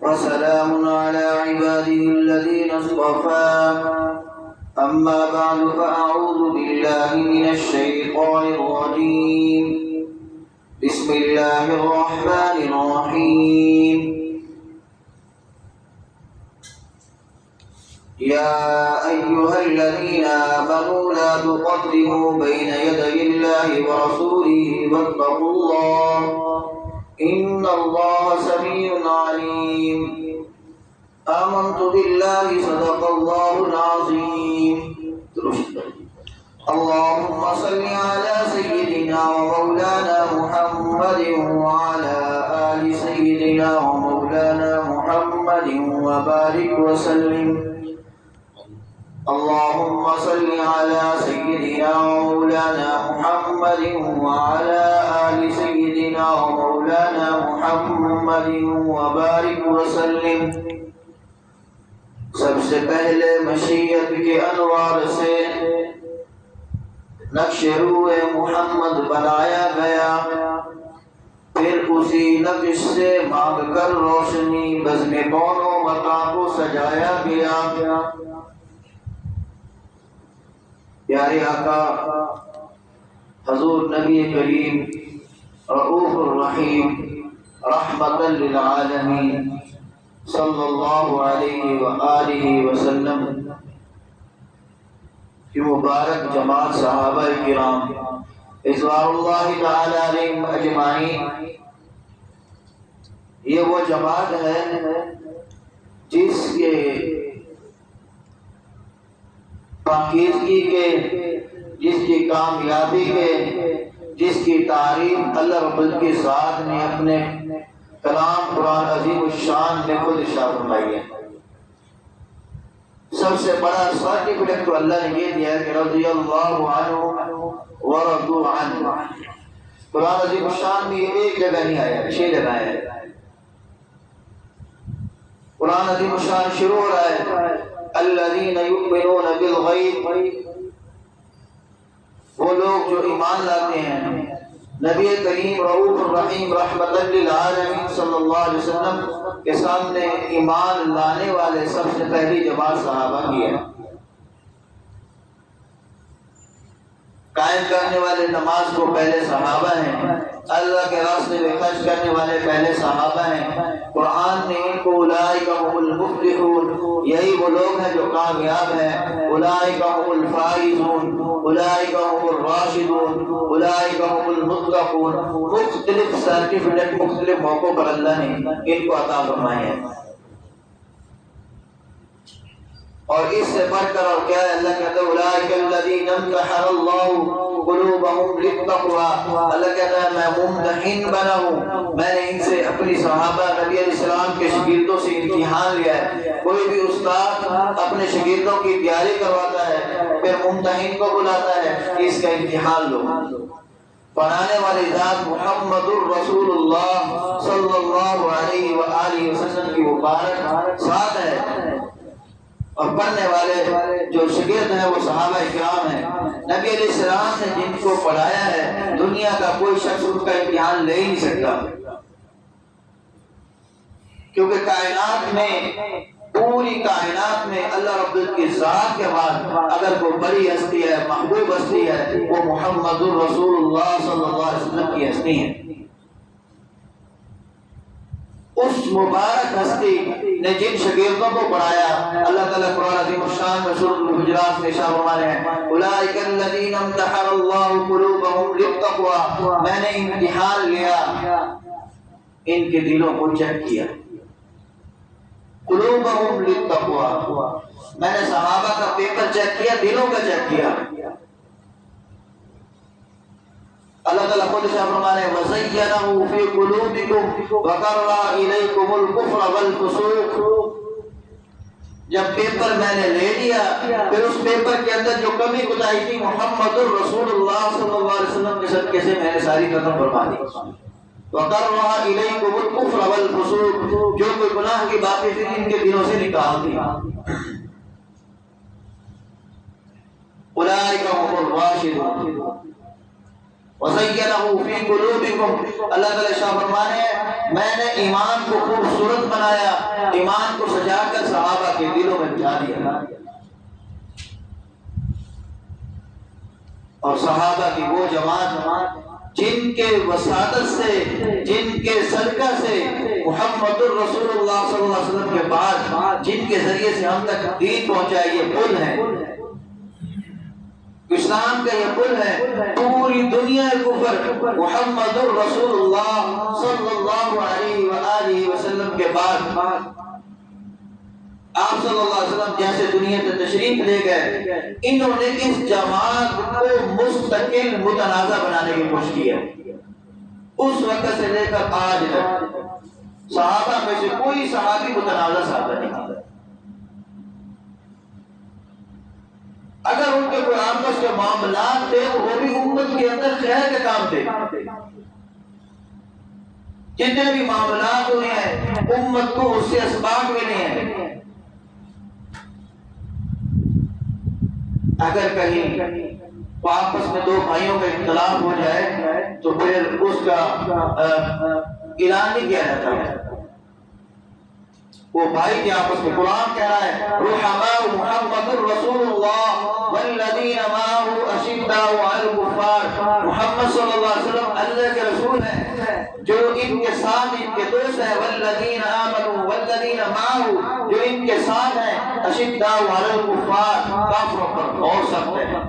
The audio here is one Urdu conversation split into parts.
وسلام على عباده الذين اصطفى أما بعد فأعوذ بالله من الشيطان الرجيم بسم الله الرحمن الرحيم يا أيها الذين آمنوا لا تقدموا بين يدي الله ورسوله واتقوا الله إن الله سميع عليم آمنت بالله صدق الله العظيم اللهم صل على سيدنا ومولانا محمد وعلى آل سيدنا ومولانا محمد وبارك وسلم اللهم صل على سيدنا ومولانا محمد وعلى آل سيدنا ومولانا محمد وبارك وسلم سب سے پہلے مشیت کے انوار سے نقش روح محمد بنایا گیا، پھر اسی نقش سے مانگ کر روشنی بزم کون و مکان کو سجایا گیا۔ پیارے آقا حضور نبی کریم رؤوف الرحیم رحمت للعالمین صلی اللہ علیہ وآلہ وسلم کی مبارک جماعت صحابہ کرام رضوان اللہ تعالی علیہم اجمعین، یہ وہ جماعت ہے جس کے پاکیزگی کے، جس کی کامیابی کے، جس کی تعریف اللہ رب العزت کی ذات نے اپنے کلام قرآن عظیم الشان میں خود ارشاد فرمائی ہے۔ سب سے بڑا سرٹیفکیٹ تو اللہ نے یہ دیا ہے کہ رضی اللہ عنہ ورضوا عنہ۔ قرآن عظیم الشان میں یہ ایک جگہ نہیں آیا، 6 جگہ ہے۔ قرآن عظیم الشان شروع ہو رہا ہے الذین یؤمنون بالغیب، وہ لوگ جو ایمان لاتے ہیں۔ نبی کریم رؤوف الرحیم رحمت للعالمین صلی اللہ علیہ وسلم کے سامنے ایمان لانے والے سب سے پہلی جماعت صحابہ کی ہے۔ قائم کرنے والے نماز کو پہلے صحابہ ہیں، اللہ کے راستے میں خرچ کرنے والے پہلے صحابہ ہیں۔ قرآن نے ان کو اولئک هم المفلحون، یہی وہ لوگ ہیں جو کامیاب ہیں۔ اولئک هم الفائزون، اولئک هم الراشدون، اولئک هم المتقون۔ مختلف سرٹیفکیٹ مختلف موقعوں پر اللہ نے ان کو عطا فرمائے ہیں۔ اور اس سے بڑھ کر اور کیا ہے؟ اللہ کہتا ہے اولئک الذین امتحن اللہ قلوبہم للتقوی، اللہ کہتا ہے میں ممتحن بنا ہوں، میں نے ان سے اپنی صحابہ نبی علیہ السلام کے شاگردوں سے امتحان لیا ہے۔ کوئی بھی استاد اپنے شاگردوں کی تیاری کرواتا ہے، پھر ممتحن کو بلاتا ہے کہ اس کا امتحان لو۔ پڑھانے والی ذات محمد الرسول اللہ صلی اللہ علیہ وآلہ وسلم کی مبارک ذات ہے، اور پڑھنے والے جو شاگرد ہیں وہ صحابہ کرام ہیں۔ نبی علیہ السلام نے جن کو پڑھایا ہے دنیا کا کوئی شخص ان کا امتحان لے ہی نہیں سکتا، کیونکہ کائنات میں، پوری کائنات میں اللہ رب العزت کی ذات کے بعد اگر کوئی بڑی ہستی ہے، محبوب ہستی ہے، وہ محمد الرسول اللہ صلی اللہ علیہ وسلم کی ہستی ہے۔ اس مبارک ہستی نے جن شاگردوں کو پڑھایا، اللہ تعالیٰ قرآن عظیم الشان میں سورۃ الحجرات میں ارشاد فرماتے ہیں اولئک الذین امتحن اللہ قلوبہم للتقوی، میں نے امتحان لیا، ان کے دلوں کو چیک کیا۔ قلوبہم للتقوی، میں نے صحابہ کا پیپر چیک کیا، دلوں کا چیک کیا۔ اللہ تعالیٰ خود سے فرمانے وَزَيَّنَهُ فِي قُلُوبِكُمْ وَكَرَّهَ إِلَيْكُمُ الْكُفْرَ وَالْفُسُوقَ۔ جب پیپر میں نے لے لیا، پھر اس پیپر کے اندر جو کمی کوتاہی تھی محمد الرسول اللہ صلی اللہ علیہ وسلم کے صدقے سے میں نے ساری ختم فرما دی۔ وَكَرَّهَ إِلَيْكُمُ الْكُفْرَ وَالْفُسُوقَ، جو کوئی گناہ کی باتیں تھیں ان کے دلوں سے نکال دی۔ أولئك هم الراشدون، وَزَيَّنَهُ فِي قُلُوبِكُمْ، اللہ تعالیٰ شاہ فرمانے ہیں میں نے ایمان کو خوبصورت بنایا، ایمان کو سجا کر صحابہ کے دلوں میں بٹھا دیا. اور صحابہ کی وہ جماعت جن کے وساطت سے، جن کے صدقہ سے محمد الرسول اللہ صلی اللہ علیہ وسلم کے بعد جن کے ذریعے سے ہم تک دین پہنچا، یہ پل ہے، اسلام کا یہ پل ہے. پوری دنیا کفر محمد الرسول اللہ صلی اللہ علیہ وآلہ وسلم کے بعد آپ صلی اللہ علیہ وسلم جیسے دنیا سے تشریف لے گئے، انہوں نے اس جماعت کو مستقل متنازع بنانے کی کوشش کی ہے. اس وقت سے لے کر آج تک صحابہ میں سے کوئی صحابی متنازع صحابہ نہیں. اگر ان کے کوئی آپس کے معاملات تھے تو وہ بھی امت کے اندر خیر کے کام تھے. جتنے بھی معاملات ہوئے ہیں امت کو اس سے اسباق ملے ہیں. اگر کہیں آپس میں دو بھائیوں کا اختلاف ہو جائے تو پھر اس کا اعلان نہیں کیا جاتا ہے. وہ بھائی کے آپس میں قرآن کہہ رہا ہے رحماء محمد الرسول اللہ والذین معه اشداء علی الکفار. محمد صلی اللہ علیہ وسلم اللہ کے رسول ہیں جو ان کے ساتھ ان کے دوست ہیں، والذین آمنوا والذین معه جو ان کے ساتھ ہیں، اشداء علی الکفار کافروں پر بہت سخت ہیں.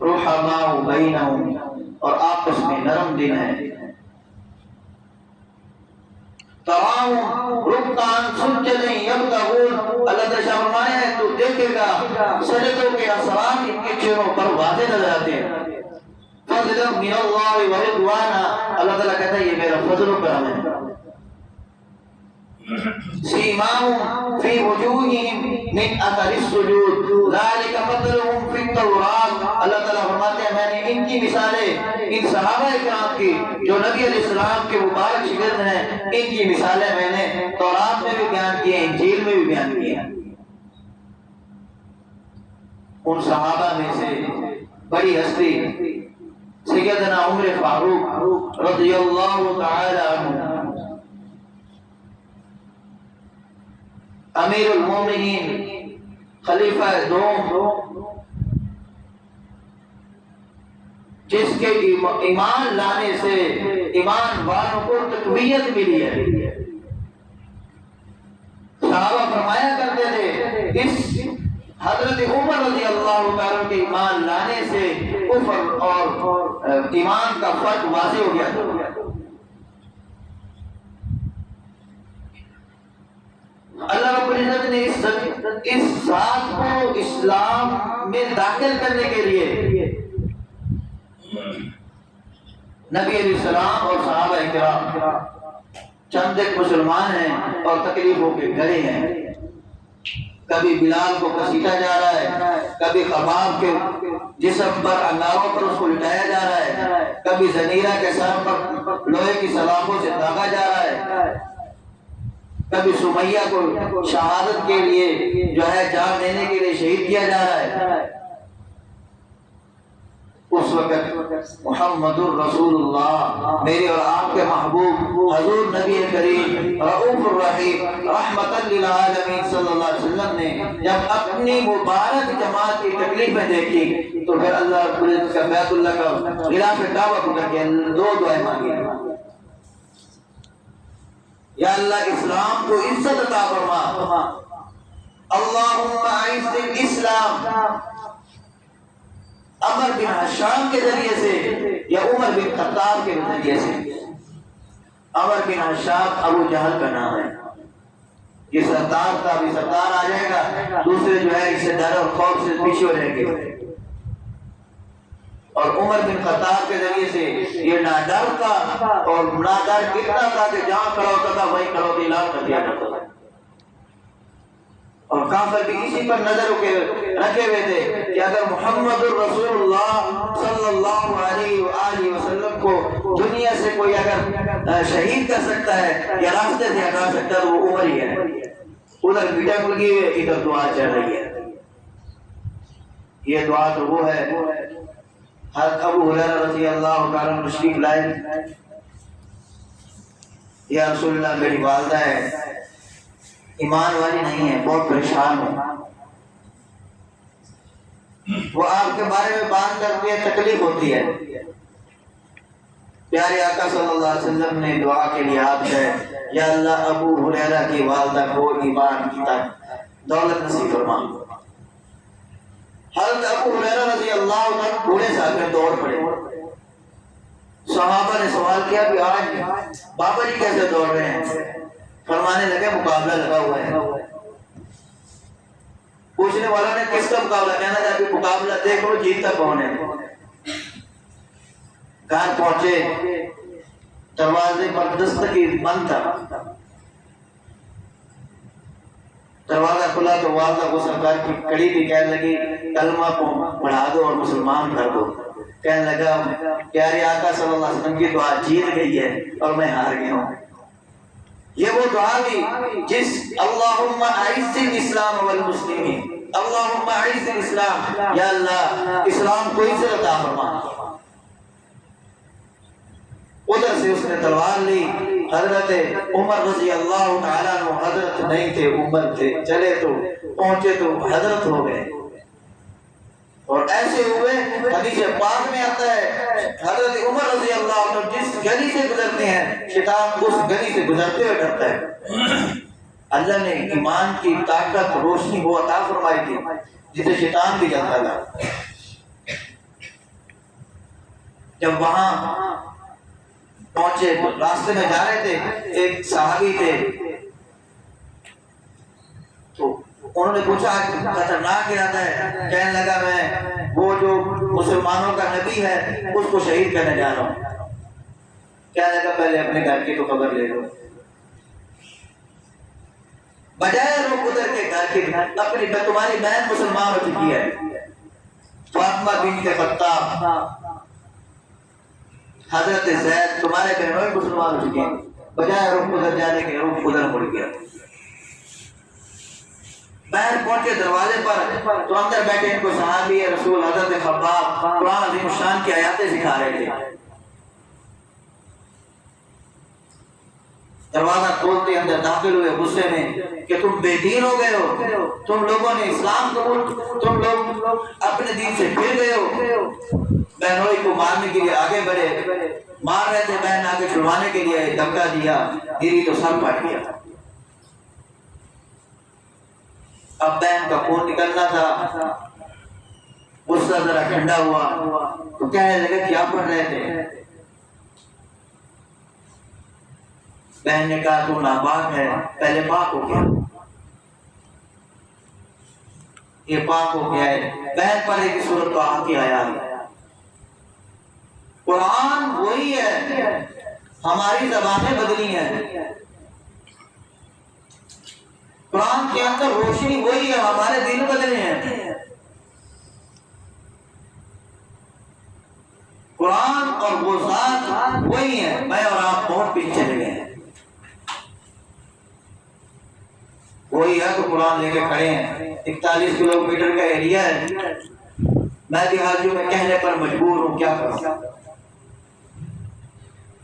رحماء بینہم اور آپس میں نرم دل ہیں. تراہم رکعان سجدًا یبتغون، اللہ تعالیٰ فرمایا ہے تو دیکھے گا سجدوں کے اثرات ان کے چہروں پر واضح نظر آتے ہیں. فضلا من اللہ ورضوانا، اللہ تعالیٰ کہتا ہے یہ میرا فضل و کرم ہے. سیماہم فی وجوہہم من اثر السجود ذالک مثلہم فی التوراۃ، اللہ تعالیٰ فرماتے ہیں میں نے ان کی مثالیں ان صحابہ کرام کی جو نبی علیہ السلام کے مبارک شاگرد ہیں، ان کی مثالیں میں نے تورات میں بھی بیان کی ہیں، انجیل میں بھی بیان کی ہیں. ان صحابہ میں سے بڑی ہستی سیدنا عمر فاروق رضی اللہ تعالی عنہ، امیر المومنین، خلیفہ دوم، جس کے ایمان لانے سے ایمان والوں کو تقویت ملی ہے. صحابہ فرمایا کرتے تھے اس حضرت عمر رضی اللہ تعالیٰ کے ایمان لانے سے کفر اور ایمان کا فرق واضح ہو گیا تھا. اللہ رب العزت نے اس ذات کو اسلام میں داخل کرنے کے لیے نبی علیہ السلام اور صحابہ کرام چند ایک مسلمان ہیں اور تکلیفوں کے گھرے ہیں. کبھی بلال کو کسیٹا جا رہا ہے، کبھی خباب کے جسم پر انگاروں پر اس کو لٹایا جا رہا ہے، کبھی زنیرہ کے سر پر لوہے کی سلاخوں سے داغا جا رہا ہے، کبھی سمیہ کو شہادت کے لیے جو ہے جان دینے کے لیے شہید کیا جا رہا ہے. اس وقت محمد الرسول اللہ میرے اور آپ کے محبوب حضور نبی کریم رؤوف الرحیم رحمت للعالمین صلی اللہ علیہ وسلم نے جب اپنی مبارک جماعت کی تکلیفیں دیکھی تو پھر اللہ کا بیت اللہ کا غلاف کعبہ پکڑ کے دو دعائیں مانگی. یا اللہ اسلام کو عزت عطا فرما، اللہم اعز الاسلام. عمر بن حشام کے ذریعے سے یا عمر بن خطاب کے ذریعے سے. عمر بن حشام ابو جہل کا نام ہے. یہ سردار تھا، بھی سردار آ جائے گا، دوسرے جو ہے اس سے ڈر اور خوف سے پیچھے ہو جائیں گے. اور عمر بن خطاب کے ذریعے سے یہ نہ ڈر تھا اور نہ ڈر اتنا تھا کہ جہاں کھڑا ہوتا تھا وہیں کھڑا ہوتے اعلان کر دیا جاتا تھا. اور کافر بھی اسی پر نظر رکھے ہوئے تھے کہ اگر محمد الرسول اللہ صلی اللہ علیہ وآلہ وسلم کو دنیا سے کوئی اگر شہید کر سکتا ہے یا راستے سے ہٹا سکتا ہے تو وہ عمر ہی ہے. ادھر میٹنگ لگی ہوئی ہے، ادھر دعا چل رہی ہے. یہ دعا تو وہ ہے حضرت ابو ہریرہ رضی اللہ تعالیٰ عنہ تشریف لائے، یا رسول اللہ میری والدہ ہے، ایمان والی نہیں ہے، بہت پریشان ہوں، وہ آپ کے بارے میں بات کرتی ہے، تکلیف ہوتی ہے۔ پیارے آقا صلی اللہ علیہ وسلم نے دعا کے لیے ہاتھ ہے، یا اللہ ابو ہریرہ کی والدہ کو ایمان کی دولت نصیب فرما۔ حضرت ابو ہریرہ رضی اللہ عنہ بوڑھے صاحب میں دوڑ پڑے۔ صحابہ نے سوال کیا کہ آج بابا جی کیسے دوڑ رہے ہیں؟ فرمانے لگے مقابلہ لگا ہوا ہے۔ پوچھنے والوں نے کس کا مقابلہ؟ کہنا تھا کہ مقابلہ دیکھ لو جیتتا کون ہے۔ گھر پہنچے، دروازے پر دستگیر بند تھا، دروازہ کھلا تو والدہ کو سرکار کی کڑی بھی کہنے لگی کلمہ کو پڑھا دو اور مسلمان کر دو۔ کہنے لگا پیارے آقا صلی اللہ علیہ وسلم کی دعا جیت گئی ہے اور میں ہار گیا ہوں۔ یہ وہ دعا بھی جس اللہم اعز الاسلام والمسلمین، اللہم اعز الاسلام، یا اللہ اسلام کو عزت عطا فرما۔ ادھر سے اس نے تلوار لی، حضرت عمر رضی اللہ تعالیٰ عنہ حضرت نہیں تھے، عمر تھے، چلے تو پہنچے تو حضرت ہو گئے، اور ایسے ہوئے حدیث پاک میں آتا ہے حضرت عمر رضی اللہ عنہ جس گلی سے گزرتے ہیں شیطان اس گلی سے گزرتے ہوئے ڈرتا ہے۔ اللہ نے ایمان کی طاقت روشنی وہ عطا فرمائی تھی جسے شیطان بھی جانتا تھا۔ جب وہاں پہنچے تو راستے میں جا رہے تھے، ایک صحابی تھے تو انہوں نے پوچھا خطرناک ارادہ ہے؟ کہنے لگا میں وہ جو مسلمانوں کا نبی ہے اس کو شہید کرنے جا رہا ہوں۔ کہنے لگا پہلے اپنے گھر کی تو خبر لے لو۔ بجائے رخ ادھر کے گھر کی، اپنی تمہاری بہن مسلمان ہو چکی ہے، فاطمہ بنت خطاب، حضرت زید، تمہارے بہنوں ہی مسلمان ہو چکے ہیں، بجائے رخ ادھر جانے کے رخ ادھر مڑ گیا۔ باہر پہنچے دروازے پر تو اندر بیٹھے ان کو صحابی رسول حضرت خباب قرآن عظیم الشان کی آیاتیں سکھا رہے تھے۔ دروازہ کھولتے اندر داخل ہوئے غصے میں کہ تم بے دین ہو گئے ہو، تم لوگوں نے اسلام قبول، تم لوگ اپنے دین سے پھر گئے ہو۔ بہنوئی کو مارنے کے لیے آگے بڑھے، مار رہے تھے، بہن آگے چھڑوانے کے لیے دھکا دیا، گری تو سر پھٹ گیا۔ اب بہن کا خون نکلنا تھا، غصہ ذرا ٹھنڈا ہوا تو کہنے لگے کیا پڑھ رہے تھے؟ بہن نے کہا تو ناپاک ہے، پہلے پاک ہو گیا، یہ پاک ہو گیا ہے۔ بہن پر ایک سورت تو آتی آیا ہے، قرآن وہی ہے، ہماری زبانیں بدلی ہیں، قرآن کے اندر روشنی وہی ہے، ہمارے دل بدلے ہیں۔ قرآن اور وہ ذات وہی ہے، میں اور آپ بہت پیچھے چلے گئے ہیں۔ وہی ہے تو قرآن لے کے کھڑے ہیں، 41 کلومیٹر کا ایریا ہے، میں بھی حاجیوں میں کہنے پر مجبور ہوں، کیا کروں؟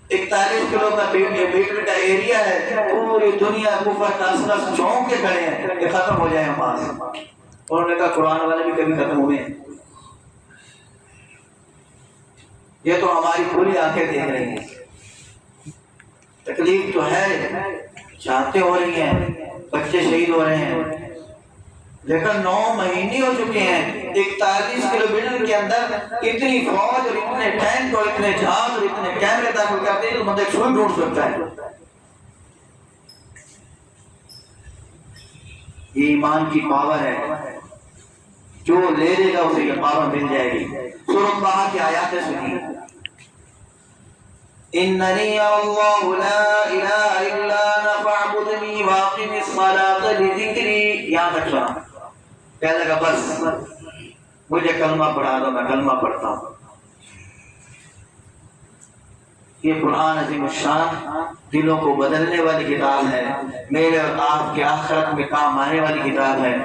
41 کلومیٹر کا ایریا ہے، پوری دنیا کفر کا اثر چونک کے کھڑے ہیں کہ ختم ہو جائے ہمارے۔ انہوں نے کہا قرآن والے بھی کبھی ختم ہوئے ہیں، یہ تو ہماری پوری آنکھیں دیکھ رہی ہیں۔ تکلیف تو ہے، شہادتیں ہو رہی ہیں، بچے شہید ہو رہے ہیں، لیکن 9 مہینے ہو چکے ہیں، 41 کلومیٹر کے اندر اتنی فوج اور اتنے ٹینک اور اتنے جہاز اور اتنے کیمرے داخل کرتے ہیں تو بندہ چھوٹ ڈھونڈ سکتا ہے۔ یہ ایمان کی پاور ہے، جو لے لے گا اسے یہ پاور مل جائے گی۔ سورۃ طٰہٰ کی آیاتیں سنیے، اننی اللہ لا الہ الا انا فاعبدنی واقم الصلاۃ لذکری، یہاں تک سنا۔ کہنے لگا بس مجھے کلمہ پڑھا دو، میں کلمہ پڑھتا ہوں۔ یہ قرآن عظیم الشان دلوں کو بدلنے والی کتاب ہے، میرے اور آپ کے آخرت میں کام آنے والی کتاب ہے۔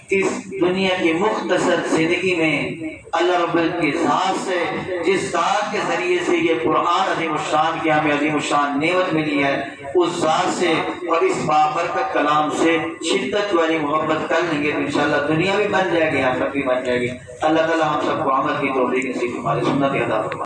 اس دنیا کی مختصر زندگی میں اللہ رب العزت کی ذات سے، جس ذات کے ذریعے سے یہ قرآن عظیم الشان کی ہمیں عظیم الشان نعمت ملی ہے، اس ذات سے اور اس بابرکت کلام سے شدت والی محبت کر لیں گے تو انشاءاللہ دنیا بھی بن جائے گی، آخرت بھی بن جائے گی۔ اللہ تعالی ہم سب کو عمل کی توفیق نصیب فرمائے، سنت ادا فرمائے۔